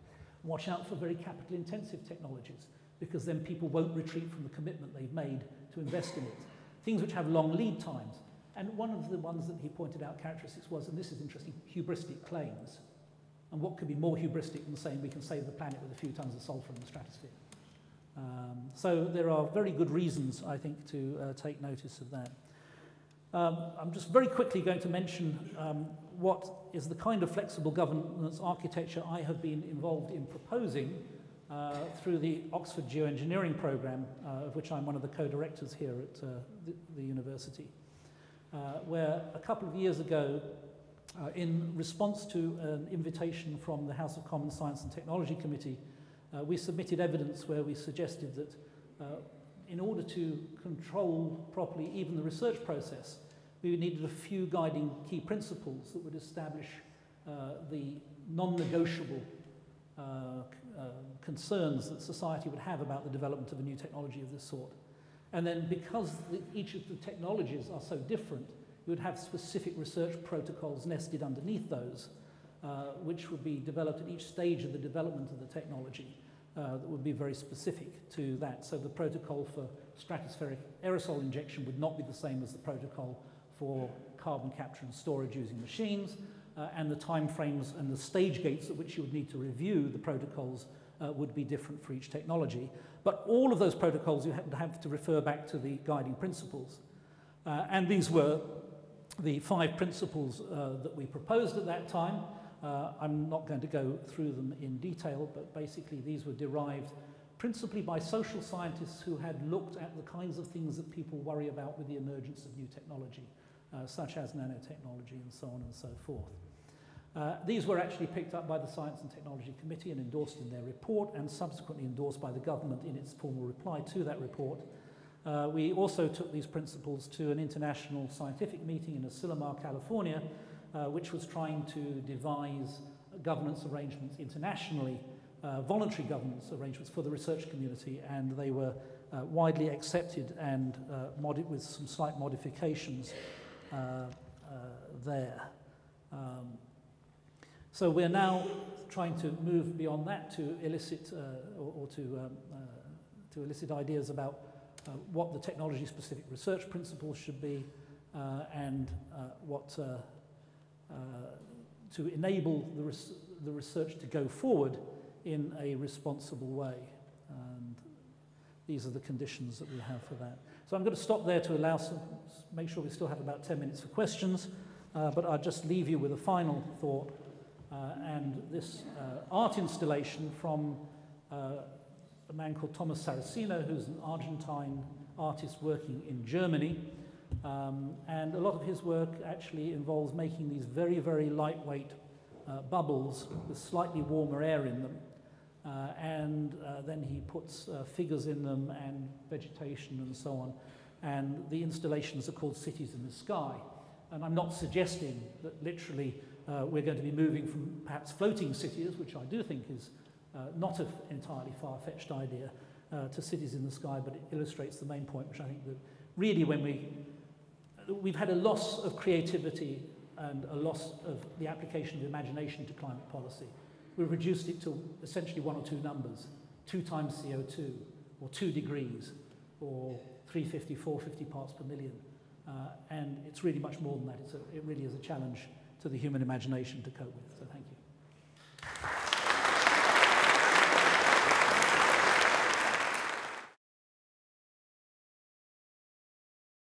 Watch out for very capital-intensive technologies, because then people won't retreat from the commitment they've made to invest in it. Things which have long lead times. And one of the ones that he pointed out characteristics was, and this is interesting, hubristic claims. And what could be more hubristic than saying we can save the planet with a few tons of sulfur in the stratosphere? So there are very good reasons, I think, to take notice of that. I'm just very quickly going to mention what is the kind of flexible governance architecture I have been involved in proposing through the Oxford Geoengineering programme, of which I'm one of the co-directors here at the university, where a couple of years ago, in response to an invitation from the House of Commons Science and Technology Committee, we submitted evidence where we suggested that in order to control properly even the research process, we needed a few guiding key principles that would establish the non-negotiable concerns that society would have about the development of a new technology of this sort. And then because each of the technologies are so different, you would have specific research protocols nested underneath those, which would be developed at each stage of the development of the technology that would be very specific to that. So the protocol for stratospheric aerosol injection would not be the same as the protocol for carbon capture and storage using machines, and the timeframes and the stage gates at which you would need to review the protocols would be different for each technology. But all of those protocols you would have to refer back to the guiding principles. And these were the 5 principles that we proposed at that time. I'm not going to go through them in detail, but basically these were derived principally by social scientists who had looked at the kinds of things that people worry about with the emergence of new technology, such as nanotechnology and so on and so forth. These were actually picked up by the Science and Technology Committee and endorsed in their report, and subsequently endorsed by the government in its formal reply to that report. We also took these principles to an international scientific meeting in Asilomar, California, which was trying to devise governance arrangements internationally, voluntary governance arrangements for the research community, and they were widely accepted and with some slight modifications there. So we're now trying to move beyond that to elicit to elicit ideas about what the technology-specific research principles should be, and what to enable the research to go forward in a responsible way. And these are the conditions that we have for that. So I'm going to stop there to allow make sure we still have about 10 minutes for questions. but I'll just leave you with a final thought, and this art installation from a man called Thomas Saraceno, who's an Argentine artist working in Germany, and a lot of his work actually involves making these very, very lightweight bubbles with slightly warmer air in them, and then he puts figures in them and vegetation and so on, and the installations are called Cities in the Sky. And I'm not suggesting that literally we're going to be moving from perhaps floating cities, which I do think is not an entirely far-fetched idea, to cities in the sky, but it illustrates the main point, which I think that really when we've had a loss of creativity and a loss of the application of imagination to climate policy. We've reduced it to essentially one or two numbers, 2 times CO2, or 2 degrees, or 350, 450 parts per million. And it's really much more than that. It really is a challenge to the human imagination to cope with. So thank you.